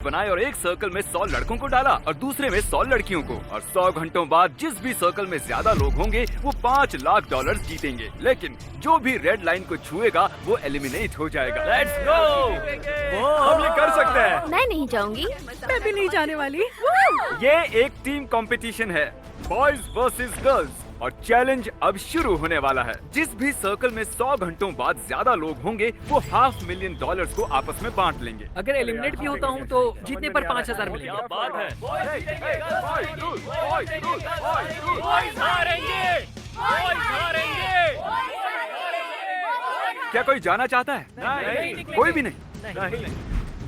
बनाए और एक सर्कल में 100 लड़कों को डाला और दूसरे में 100 लड़कियों को, और 100 घंटों बाद जिस भी सर्कल में ज्यादा लोग होंगे वो $5 लाख जीतेंगे। लेकिन जो भी रेड लाइन को छुएगा वो एलिमिनेट हो जाएगा। लेट्स गो, हम ये कर सकते हैं। मैं नहीं जाऊंगी। मैं भी नहीं जाने वाली। ये एक टीम कंपटीशन है, बॉयज वर्सेस गर्ल्स, और चैलेंज अब शुरू होने वाला है। जिस भी सर्कल में 100 घंटों बाद ज्यादा लोग होंगे वो $500,000 को आपस में बांट लेंगे। अगर एलिमिनेट भी होता हूँ तो जीतने पर 5,000 मिलेंगे। क्या बात है। क्या कोई जाना चाहता है? नहीं। कोई भी नहीं।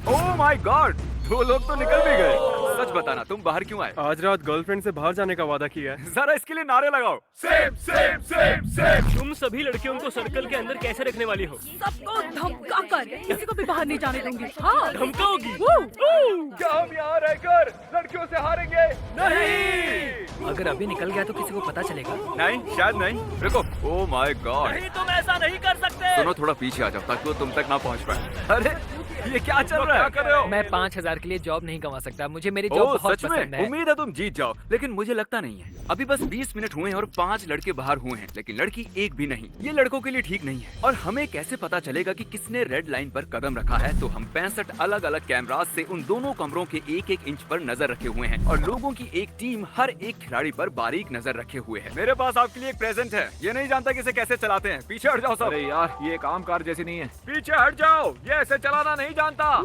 ओह माय गॉड, 2 लोग तो निकल भी गए। सच बताना, तुम बाहर क्यों आए? आज रात गर्लफ्रेंड से बाहर जाने का वादा किया है। जरा इसके लिए नारे लगाओ। Same same same same. तुम सभी लड़कियों को सर्कल के अंदर कैसे रखने वाली हो? सबको धमका कर किसी को भी बाहर नहीं जाने दूंगी। हाँ, धमकाओगी? क्या हम यहाँ रहकर लड़कियों से हारेंगे? नहीं। अगर अभी निकल गया तो किसी को पता चलेगा। नहीं, शायद नहीं। रुको, ओह माय गॉड। नहीं, तुम ऐसा नहीं कर सकते। सुनो, थोड़ा पीछे आ जाओ ताकि वो तुम तक ना पहुँच पाए। अरे ये क्या चल रहा है? क्या कर रहे हो? मैं 5,000 के लिए जॉब नहीं गंवा सकता। मुझे मेरी ओह, जॉब बहुत सच पसंद में? है। उम्मीद है तुम जीत जाओ, लेकिन मुझे लगता नहीं है। अभी बस 20 मिनट हुए हैं और 5 लड़के बाहर हुए हैं, लेकिन लड़की एक भी नहीं। ये लड़कों के लिए ठीक नहीं है। और हमें कैसे पता चलेगा कि किसने रेड लाइन पर कदम रखा है? तो हम 65 अलग अलग कैमरास से उन दोनों कमरों के 1-1 इंच पर नजर रखे हुए हैं और लोगों की एक टीम हर एक खिलाड़ी पर बारीक नजर रखे हुए है। मेरे पास आपके लिए एक प्रेजेंट है। ये नहीं जानता कि इसे कैसे चलाते हैं। पीछे हट जाओ सब। अरे यार, ये काम कार जैसी नहीं है। पीछे हट जाओ, ये ऐसे चलाना नहीं जानता।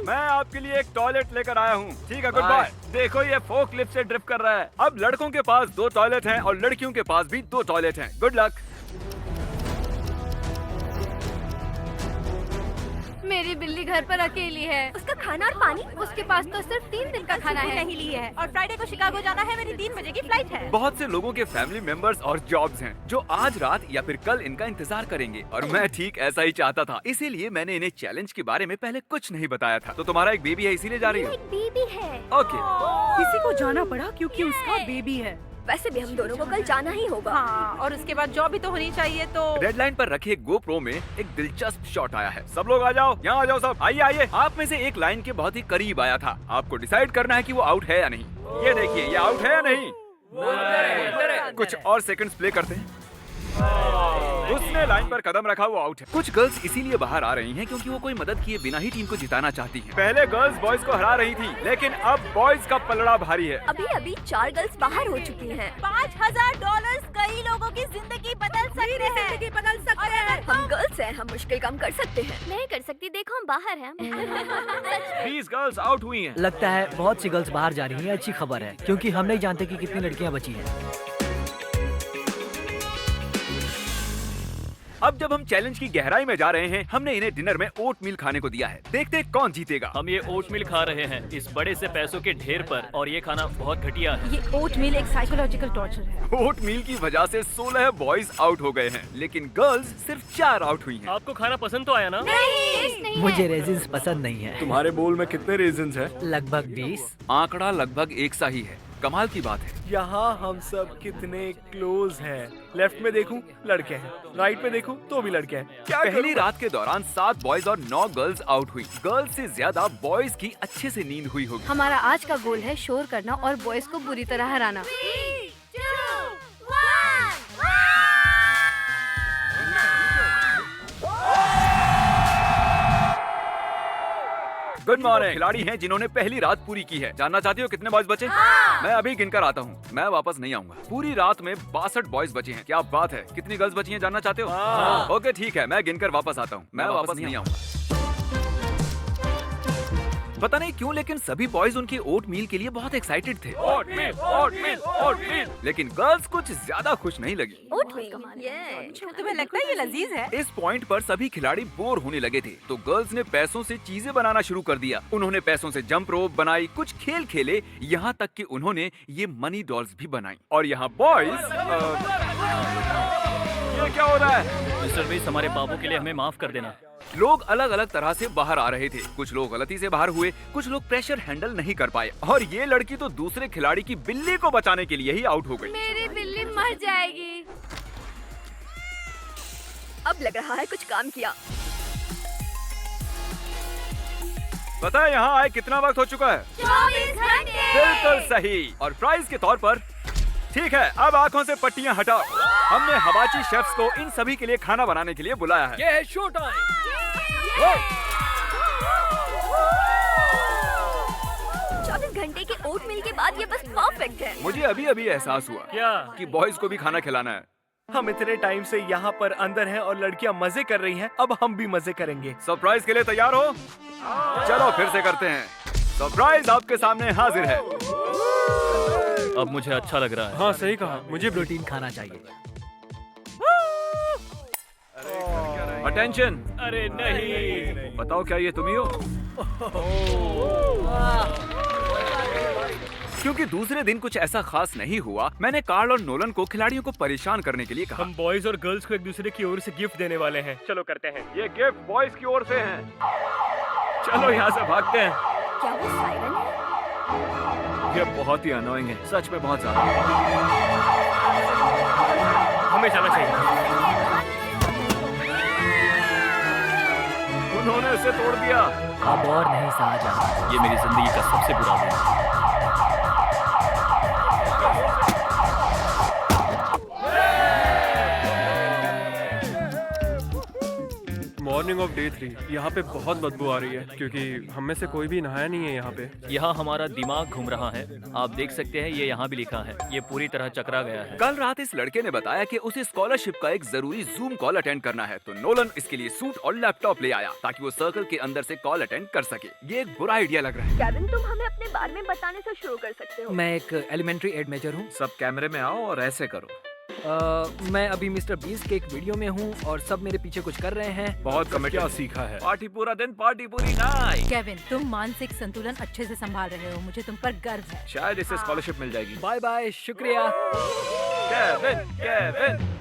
मैं आपके लिए एक टॉयलेट लेकर आया हूँ। ठीक है, गुड बाय। देखो, ये फोक लिफ्ट से ड्रिफ्ट कर रहा है। अब लड़कों के पास 2 टॉयलेट हैं और लड़कियों के पास भी 2 टॉयलेट हैं। Good luck. मेरी बिल्ली घर पर अकेली है। उसका खाना और पानी, उसके पास तो सिर्फ 3 दिन का खाना है। नहीं ली है और फ्राइडे को शिकागो जाना है। मेरी 3 बजे की फ्लाइट है। बहुत से लोगों के फैमिली मेंबर्स और जॉब्स हैं जो आज रात या फिर कल इनका इंतजार करेंगे, और मैं ठीक ऐसा ही चाहता था। इसीलिए मैंने इन्हें चैलेंज के बारे में पहले कुछ नहीं बताया था। तो तुम्हारा एक बेबी है, इसीलिए जा रही हो? एक बेबी है। ओके। किसी को जाना पड़ा क्योंकि उसका बेबी है। वैसे भी हम दोनों को कल जाना ही होगा। हाँ, और उसके बाद जॉब भी तो होनी चाहिए। तो रेड लाइन पर रखे गोप्रो में एक दिलचस्प शॉट आया है। सब लोग आ जाओ, यहाँ आ जाओ सब। आइए आइए। आप में से एक लाइन के बहुत ही करीब आया था। आपको डिसाइड करना है कि वो आउट है या नहीं। ये देखिए, ये आउट है या नहीं। कुछ और सेकंड्स प्ले करते हैं। उसने लाइन पर कदम रखा, वो आउट है। कुछ गर्ल्स इसीलिए बाहर आ रही हैं क्योंकि वो कोई मदद किए बिना ही टीम को जिताना चाहती हैं। पहले गर्ल्स बॉयज को हरा रही थी, लेकिन अब बॉयज का पलड़ा भारी है। अभी 4 गर्ल्स बाहर हो चुकी हैं। $5,000 कई लोगों की जिंदगी बदल सकते हैं। हम गर्ल्स हैं, हम मुश्किल काम कर सकते हैं। नहीं कर सकती, देखो हम बाहर हैं। 20 गर्ल्स आउट हुई हैं। लगता है बहुत सी गर्ल्स बाहर जा रही हैं। अच्छी खबर है क्योंकि हम नहीं जानते कि कितनी लड़कियां बची हैं। अब जब हम चैलेंज की गहराई में जा रहे हैं, हमने इन्हें डिनर में ओट मील खाने को दिया है। देखते हैं कौन जीतेगा। हम ये ओट मिल खा रहे हैं इस बड़े से पैसों के ढेर पर, और ये खाना बहुत घटिया है। ये ओट मील एक साइकोलॉजिकल टॉर्चर है। ओट मील की वजह से 16 बॉयज आउट हो गए हैं, लेकिन गर्ल्स सिर्फ 4 आउट हुई हैं। आपको खाना पसंद तो आया ना? नहीं मुझे रेजिन्स पसंद नहीं है। तुम्हारे बोल में कितने रीजंस हैं? लगभग 20। आंकड़ा लगभग एक सा ही है। कमाल की बात है। यहाँ हम सब कितने क्लोज हैं। लेफ्ट में देखूं लड़के हैं, राइट में देखूं तो भी लड़के हैं। क्या पहली रात के दौरान 7 बॉयज और 9 गर्ल्स आउट हुई। गर्ल्स से ज्यादा बॉयज की अच्छे से नींद हुई होगी। हमारा आज का गोल है शोर करना और बॉयज को बुरी तरह हराना। Good morning. खिलाड़ी हैं जिन्होंने पहली रात पूरी की है। जानना चाहती हो कितने बॉयज बचे? मैं अभी गिनकर आता हूँ, मैं वापस नहीं आऊंगा। पूरी रात में 62 बॉयज बचे हैं। क्या बात है। कितनी गर्ल्स बची हैं जानना चाहते हो? ओके ठीक है, मैं गिनकर वापस आता हूँ। मैं वापस नहीं आऊंगा। पता नहीं क्यों, लेकिन सभी बॉयज उनके ओट मील के लिए बहुत एक्साइटेड थे। ओट मील, ओट मील, ओट मील। लेकिन गर्ल्स कुछ ज्यादा खुश नहीं लगी। ओट मील, तुम्हें लगता है ये लजीज है? इस पॉइंट पर सभी खिलाड़ी बोर होने लगे थे, तो गर्ल्स ने पैसों से चीजें बनाना शुरू कर दिया। उन्होंने पैसों से जंप रोप बनाई, कुछ खेल खेले, यहाँ तक कि उन्होंने ये मनी डॉल्स भी बनाई। और यहाँ बॉयज, ये क्या हो रहा है? मिस्टर बीस, हमारे बाबू के लिए हमें माफ कर देना। लोग अलग अलग तरह से बाहर आ रहे थे। कुछ लोग गलती से बाहर हुए, कुछ लोग प्रेशर हैंडल नहीं कर पाए, और ये लड़की तो दूसरे खिलाड़ी की बिल्ली को बचाने के लिए ही आउट हो गई। मेरी बिल्ली मर जाएगी। अब लग रहा है कुछ काम किया। पता है यहाँ आए कितना वक्त हो चुका है? 24 घंटे। बिल्कुल सही। और प्राइज के तौर पर ठीक है, अब आंखों से पट्टियां हटाओ। हमने हवाची शेफ्स को इन सभी के लिए खाना बनाने के लिए बुलाया है। ये है शो टाइम। 24 घंटे के ओट मिल के बाद ये बस परफेक्ट है। मुझे अभी अभी एहसास हुआ क्या कि बॉयज को भी खाना खिलाना है। हम इतने टाइम से यहाँ पर अंदर हैं और लड़कियाँ मजे कर रही हैं, अब हम भी मजे करेंगे। सरप्राइज के लिए तैयार हो? चलो फिर से करते हैं। सरप्राइज आपके सामने हाजिर है। अब मुझे अच्छा लग रहा है। हाँ सही कहा, मुझे प्रोटीन खाना चाहिए। अटेंशन। अरे नहीं। बताओ क्या ये तुम ही हो? क्योंकि दूसरे दिन कुछ ऐसा खास नहीं हुआ, मैंने कार्ल और नोलन को खिलाड़ियों को परेशान करने के लिए कहा। हम बॉयज और गर्ल्स को एक दूसरे की ओर से गिफ्ट देने वाले हैं। चलो करते हैं। ये गिफ्ट बॉयज की ओर से है। चलो यहाँ से भागते हैं। क्या वो सायरन है? ये बहुत ही अनोइंग है, सच में बहुत ज्यादा। हमें जाना चाहिए। उन्होंने उसे तोड़ दिया। अब और नहीं सहा जा। ये मेरी जिंदगी का सबसे बुरा दिन है। Morning of day 3। यहाँ पे बहुत बदबू आ रही है क्योंकि हम में से कोई भी नहाया नहीं है यहाँ पे। यहाँ हमारा दिमाग घूम रहा है। आप देख सकते हैं ये यहाँ भी लिखा है। ये पूरी तरह चकरा गया है। कल रात इस लड़के ने बताया कि उसे स्कॉलरशिप का एक जरूरी जूम कॉल अटेंड करना है, तो नोलन इसके लिए सूट और लैपटॉप ले आया ताकि वो सर्कल के अंदर से कॉल अटेंड कर सके। ये एक बुरा आइडिया लग रहा है। केविन, तुम हमें अपने बारे में बताने से शुरू कर सकते हो। मैं एक एलिमेंट्री एड मेजर हूँ। सब कैमरे में आओ और ऐसे करो। मैं अभी मिस्टर बीस्ट के एक वीडियो में हूँ और सब मेरे पीछे कुछ कर रहे हैं। बहुत क्या सीखा है। पार्टी पूरा दिन, पार्टी पूरी नाइट। केविन, तुम मानसिक संतुलन अच्छे से संभाल रहे हो। मुझे तुम पर गर्व है। शायद इससे स्कॉलरशिप मिल जाएगी। बाय बाय, शुक्रिया। Kevin, Kevin.